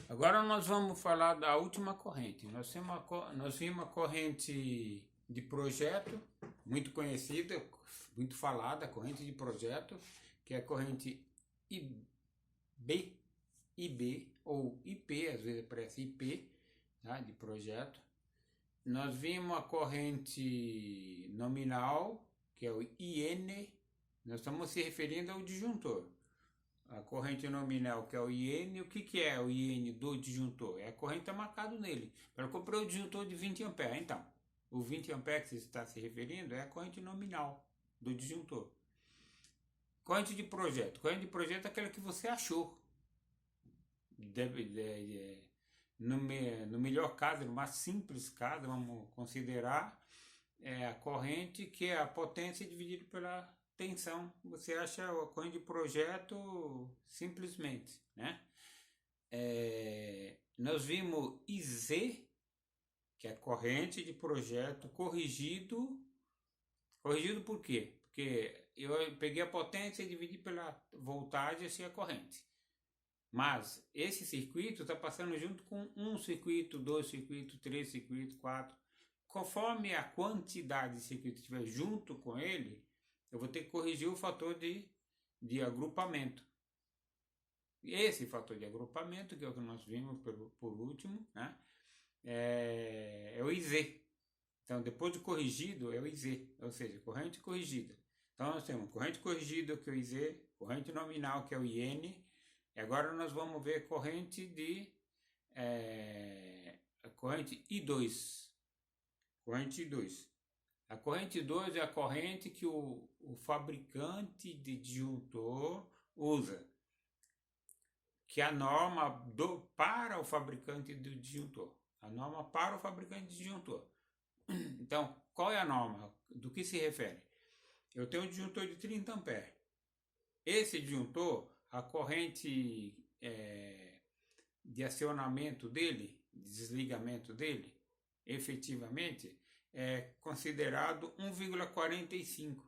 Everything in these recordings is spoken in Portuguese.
Agora nós vamos falar da última corrente. Nós vimos a corrente de projeto, muito conhecida, muito falada, a corrente de projeto, que é a corrente IB ou IP, às vezes aparece IP, tá, de projeto. Nós vimos a corrente nominal, que é o IN, nós estamos se referindo ao disjuntor. A corrente nominal, que é o IN, o que é o IN do disjuntor? É a corrente marcada nele. Eu comprei o disjuntor de 20 A, então, o 20 A que você está se referindo é a corrente nominal do disjuntor. Corrente de projeto. Corrente de projeto é aquela que você achou. No melhor caso, no mais simples caso, vamos considerar a corrente que é a potência dividida pela tensão. Você acha a corrente de projeto simplesmente, né? Nós vimos IZ, que é a corrente de projeto corrigido. Corrigido por quê? Porque eu peguei a potência e dividi pela voltagem, assim é a corrente. Mas esse circuito está passando junto com um circuito, dois circuitos, três circuitos, quatro. Conforme a quantidade de circuito estiver junto com ele, eu vou ter que corrigir o fator de agrupamento. E esse fator de agrupamento, que é o que nós vimos por último, né? É o IZ. Então, depois de corrigido, é o IZ, ou seja, corrente corrigida. Então, nós temos corrente corrigida, que é o IZ, corrente nominal, que é o IN, e agora nós vamos ver a corrente a corrente I2. Corrente I2. A corrente 2 é a corrente que o fabricante de disjuntor usa, que é a norma para o fabricante do disjuntor. A norma para o fabricante de disjuntor. Então, qual é a norma? Do que se refere? Eu tenho um disjuntor de 30 A. Esse disjuntor, a corrente de acionamento dele, de desligamento dele, efetivamente, é considerado 1,45.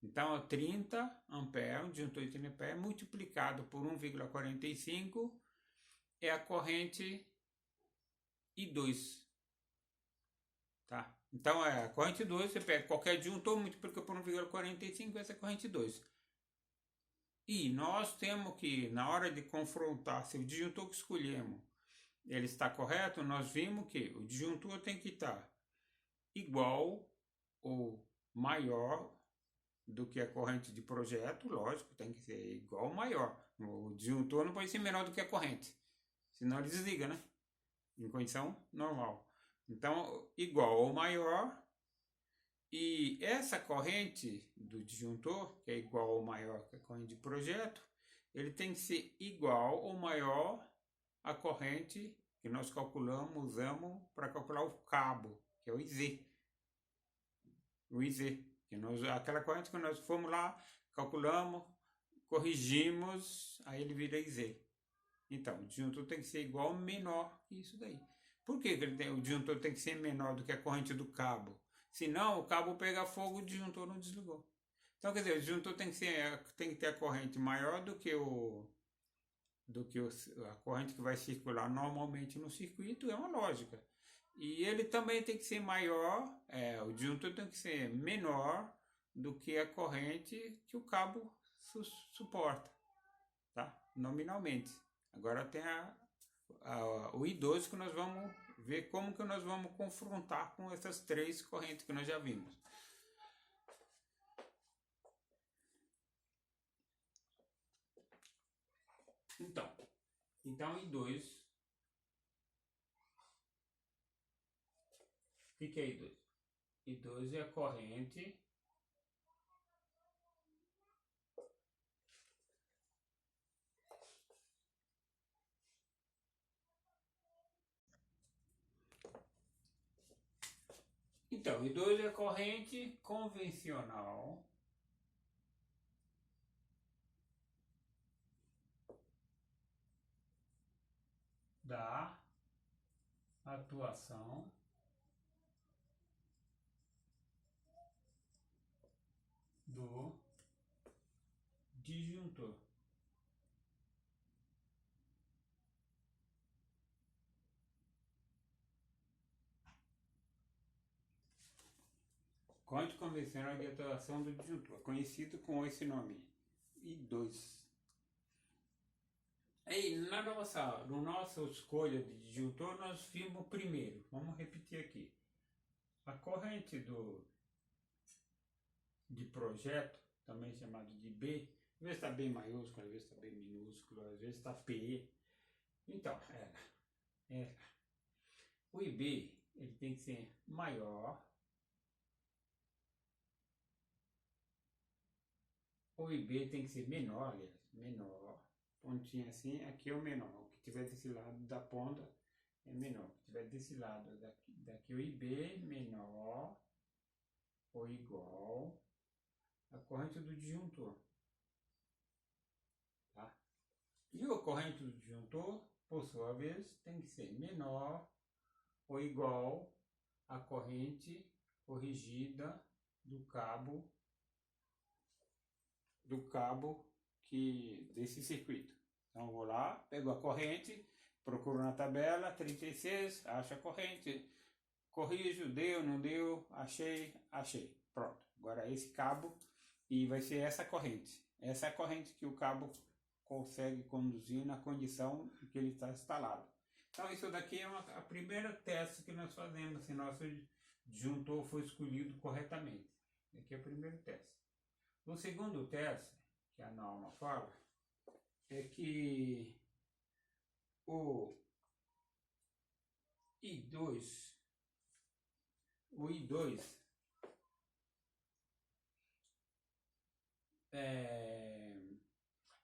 Então, 30 A, um disjuntor de 30 A, multiplicado por 1,45 é a corrente I2. Tá? Então, a corrente 2, você pega qualquer disjuntor, multiplica por 1,45, essa é a corrente 2. E nós temos que, na hora de confrontar se o disjuntor que escolhemos ele está correto, nós vimos que o disjuntor tem que estar igual ou maior do que a corrente de projeto, lógico, tem que ser igual ou maior. O disjuntor não pode ser menor do que a corrente, senão ele desliga, né? Em condição normal. Então, igual ou maior. E essa corrente do disjuntor, que é igual ou maior que a corrente de projeto, ele tem que ser igual ou maior à corrente que nós calculamos, usamos para calcular o cabo, que é o IZ. O IZ, aquela corrente que nós fomos lá, calculamos, corrigimos, aí ele vira IZ. Então, o disjuntor tem que ser igual ou menor que isso daí. Por que o disjuntor tem que ser menor do que a corrente do cabo? Senão o cabo pega fogo e o disjuntor não desligou. Então, quer dizer, o disjuntor tem que ter a corrente maior do que a corrente que vai circular normalmente no circuito, é uma lógica. E ele também tem que ser maior, o disjuntor tem que ser menor do que a corrente que o cabo suporta, tá? Nominalmente. Agora tem o I12 que nós vamos ver como que nós vamos confrontar com essas três correntes que nós já vimos. Então I2, o que é I2? I2 é a corrente Então, I2 é a corrente convencional da atuação do disjuntor. corrente convencional de atuação do disjuntor, conhecido com esse nome, I2. Aí, na nossa escolha de disjuntor, nós vimos primeiro, vamos repetir aqui, a corrente de projeto, também chamado de B, às vezes está B maiúsculo, às vezes está B minúsculo, às vezes está P. Então, o IB ele tem que ser maior, o IB tem que ser menor, aliás, menor, pontinha assim, aqui é o menor, o que tiver desse lado da ponta é menor, o que tiver desse lado daqui o IB menor ou igual a corrente do disjuntor, tá? E a corrente do disjuntor, por sua vez, tem que ser menor ou igual à corrente corrigida do cabo desse circuito. Então vou lá, pego a corrente, procuro na tabela 36, acho a corrente, corrijo, deu, não deu, achei, pronto. Agora esse cabo e vai ser essa corrente. Essa é a corrente que o cabo consegue conduzir na condição em que ele está instalado. Então isso daqui é a primeira teste que nós fazemos, se nosso disjuntor foi escolhido corretamente. Aqui é o primeiro teste. O segundo teste, que a norma fala, é que o I2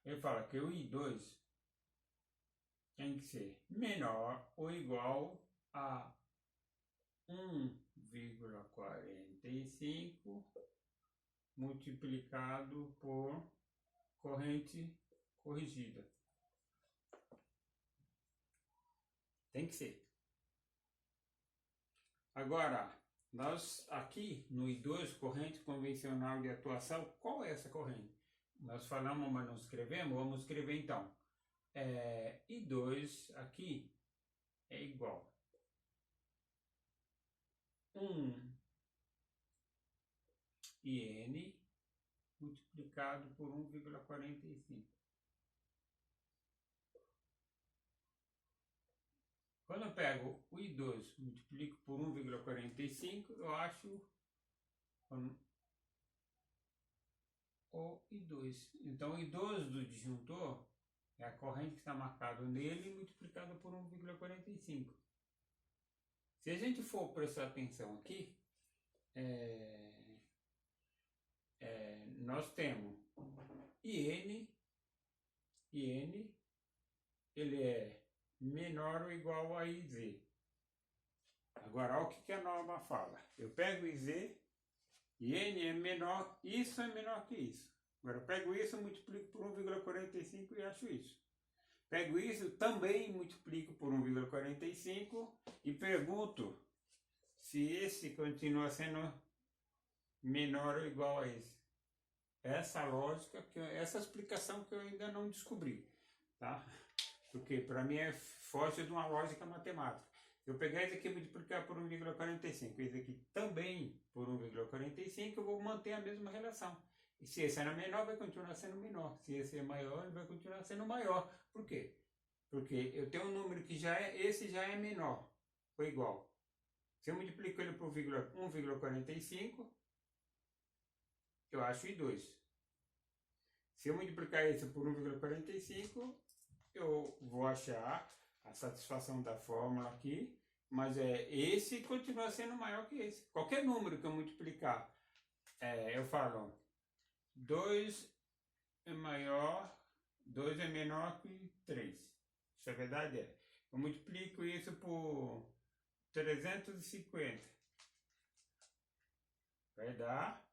ele fala que o I2 tem que ser menor ou igual a 1,45 multiplicado por corrente corrigida. Tem que ser. Agora, nós aqui no I2, corrente convencional de atuação, qual é essa corrente? Nós falamos, mas não escrevemos, vamos escrever então. I2 aqui é igual 1 IN multiplicado por 1,45. Quando eu pego o I2 multiplico por 1,45, eu acho o I2. Então, o I2 do disjuntor é a corrente que está marcada nele multiplicada por 1,45. Se a gente for prestar atenção aqui, nós temos IN, ele é menor ou igual a IZ. Agora, olha o que a norma fala. Eu pego IZ, IN é menor, isso é menor que isso. Agora, eu pego isso, multiplico por 1,45 e acho isso. Pego isso, também multiplico por 1,45 e pergunto se esse continua sendo menor ou igual a esse. Essa lógica, essa explicação que eu ainda não descobri, tá? Porque para mim foge de uma lógica matemática. Se eu pegar esse aqui e multiplicar por 1,45, esse aqui também por 1,45, eu vou manter a mesma relação. E se esse era menor, vai continuar sendo menor. Se esse é maior, ele vai continuar sendo maior. Por quê? Porque eu tenho um número que esse já é menor, ou igual. Se eu multiplico ele por 1,45, eu acho I2. Se eu multiplicar esse por 1,45, eu vou achar a satisfação da fórmula aqui, mas esse continua sendo maior que esse. Qualquer número que eu multiplicar, eu falo 2 é menor que 3. Isso é verdade? Eu multiplico isso por 350. Vai dar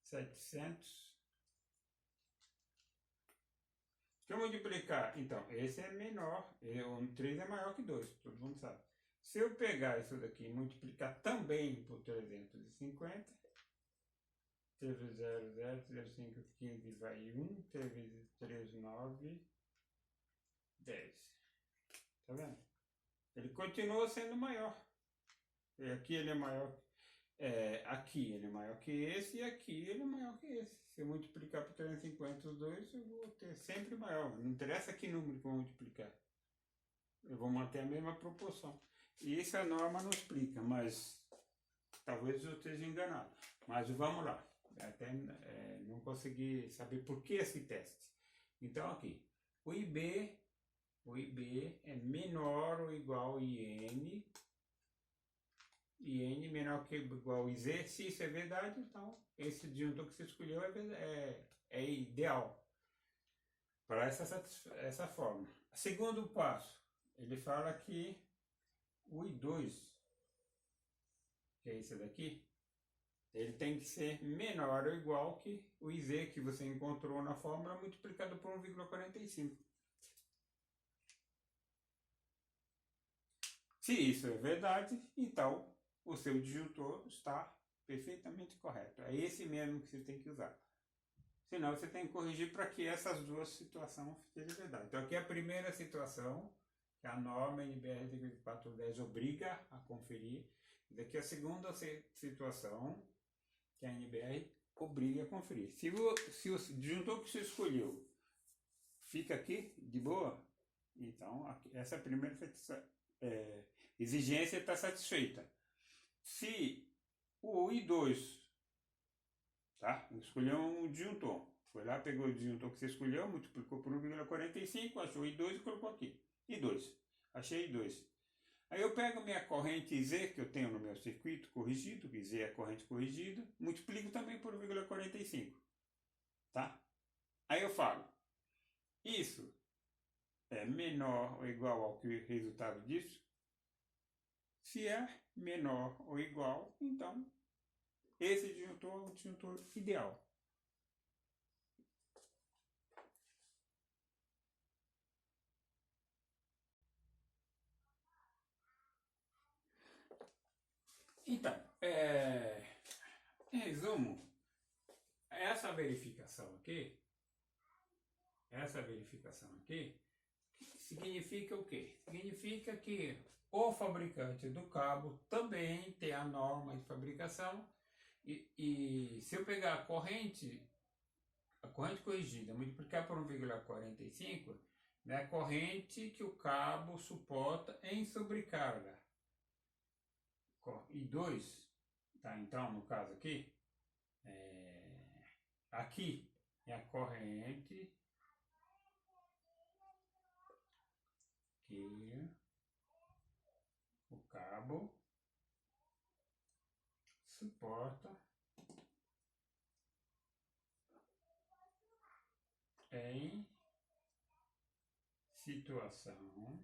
700. Se eu multiplicar, então, esse é menor, o 3 é maior que 2, todo mundo sabe. Se eu pegar isso daqui e multiplicar também por 350, 3 vezes 0, 0, 3 vezes 5, 15, vai 1, 3 vezes 3, 9, 10. Tá vendo? Ele continua sendo maior. aqui ele é maior, aqui ele é maior que esse e aqui ele é maior que esse. Se eu multiplicar por 350 os dois, eu vou ter sempre maior. Não interessa que número que eu vou multiplicar. Eu vou manter a mesma proporção. E isso a norma não explica, mas talvez eu esteja enganado. Mas vamos lá. Até não consegui saber por que esse teste. Então aqui, o IB é menor ou igual a IN, IN menor que ou igual a IZ. Se isso é verdade, então esse disjuntor que você escolheu é ideal para essa forma. Segundo passo, ele fala que o I2, que é esse daqui, ele tem que ser menor ou igual que o IZ que você encontrou na fórmula multiplicado por 1,45. Se isso é verdade, então o seu disjuntor está perfeitamente correto. É esse mesmo que você tem que usar. Senão você tem que corrigir para que essas duas situações sejam verdade. Então aqui é a primeira situação, que a norma NBR 410 obriga a conferir. E daqui a segunda situação, que a NBR obriga a conferir. Se o disjuntor que você escolheu fica aqui de boa, então essa primeira exigência está satisfeita. Se o I2, tá? Escolheu um disjuntor, foi lá, pegou o disjuntor que você escolheu, multiplicou por 1,45, achou I2 e colocou aqui. I2, achei I2. Aí eu pego minha corrente Z, que eu tenho no meu circuito corrigido, que Z é a corrente corrigida, multiplico também por 1,45, tá? Aí eu falo, isso é menor ou igual ao que o resultado disso? Se é menor ou igual, então esse disjuntor é o disjuntor ideal. Então, em resumo, essa verificação aqui significa o quê? Significa que o fabricante do cabo também tem a norma de fabricação e se eu pegar a corrente corrigida, multiplicar por 1,45, é a corrente que o cabo suporta em sobrecarga. E 2, tá? Então, no caso aqui, aqui é a corrente que o cabo suporta em situação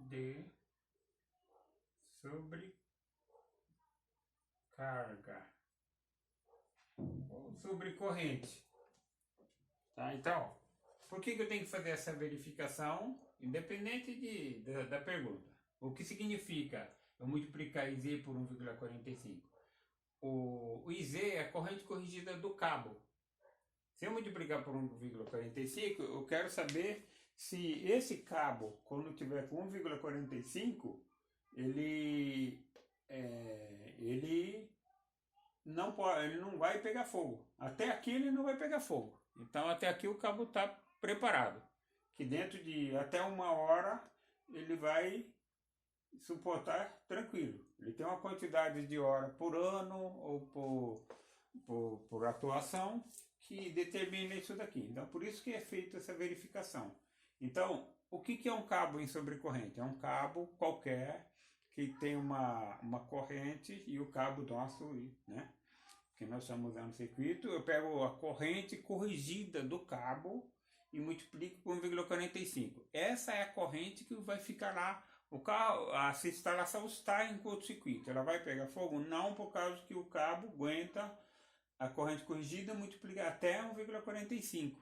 de sobrecarga ou sobrecorrente. Tá? Então, por que eu tenho que fazer essa verificação? Independente da pergunta. O que significa eu multiplicar IZ por 1,45? O IZ é a corrente corrigida do cabo. Se eu multiplicar por 1,45, eu quero saber se esse cabo, quando tiver com 1,45, ele não vai pegar fogo. Até aqui ele não vai pegar fogo. Então até aqui o cabo está preparado. Que dentro de até 1 hora ele vai suportar tranquilo. Ele tem uma quantidade de hora por ano ou por atuação que determina isso daqui. Então por isso que é feita essa verificação. Então o que é um cabo em sobrecorrente? É um cabo qualquer que tem uma corrente e o cabo nosso, né? Que nós estamos usando o circuito, eu pego a corrente corrigida do cabo e multiplico por 1,45. Essa é a corrente que vai ficar lá. Essa instalação está em curto-circuito. Ela vai pegar fogo? Não, por causa que o cabo aguenta a corrente corrigida multiplicar até 1,45.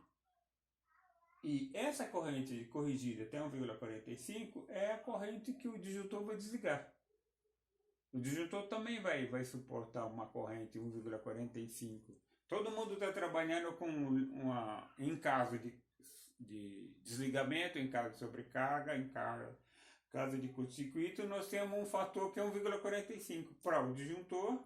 E essa corrente corrigida até 1,45 é a corrente que o disjuntor vai desligar. O disjuntor também vai suportar uma corrente 1,45. Todo mundo está trabalhando com em caso de de desligamento, em caso de sobrecarga, caso de curto-circuito, nós temos um fator que é 1,45 para o disjuntor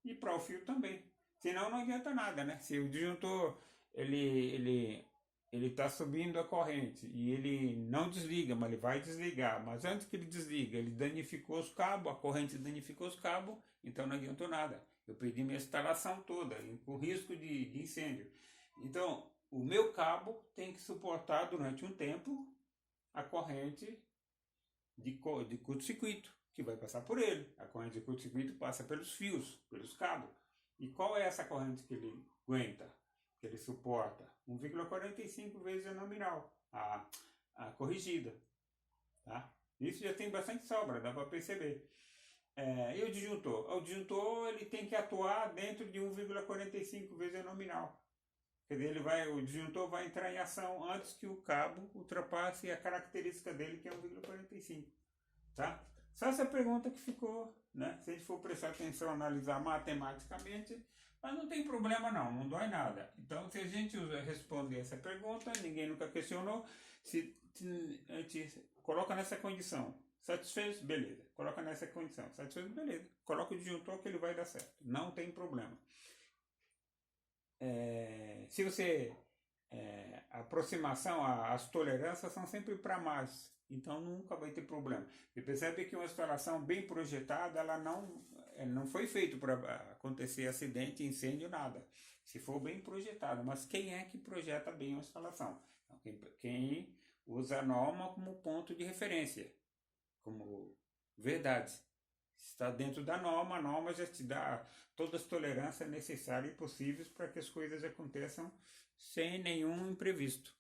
e para o fio também. Senão não adianta nada, né? Se o disjuntor ele está subindo a corrente e ele não desliga, mas ele vai desligar. Mas antes que ele desliga, ele danificou os cabos, a corrente danificou os cabos, então não adiantou nada. Eu perdi minha instalação toda, com risco de incêndio. Então, o meu cabo tem que suportar durante um tempo a corrente de curto-circuito, que vai passar por ele. A corrente de curto-circuito passa pelos fios, pelos cabos. E qual é essa corrente que ele aguenta, que ele suporta? 1,45 vezes a nominal, a corrigida. Tá? Isso já tem bastante sobra, dá para perceber. E o disjuntor? O disjuntor ele tem que atuar dentro de 1,45 vezes a nominal. Quer dizer, o disjuntor vai entrar em ação antes que o cabo ultrapasse a característica dele, que é 1,45. Tá? Só essa pergunta que ficou, né? Se a gente for prestar atenção, analisar matematicamente, mas não tem problema não dói nada. Então, se a gente responder essa pergunta, ninguém nunca questionou, se a gente coloca nessa condição, satisfeito? Beleza. Coloca nessa condição, satisfeito? Beleza. Coloca o disjuntor que ele vai dar certo. Não tem problema. Se você... aproximação, as tolerâncias são sempre para mais. Então nunca vai ter problema. Você percebe que uma instalação bem projetada, ela não foi feita para acontecer acidente, incêndio, nada. Se for bem projetada. Mas quem é que projeta bem uma instalação? Então, quem usa a norma como ponto de referência, como verdade. Está dentro da norma, a norma já te dá todas as tolerâncias necessárias e possíveis para que as coisas aconteçam sem nenhum imprevisto.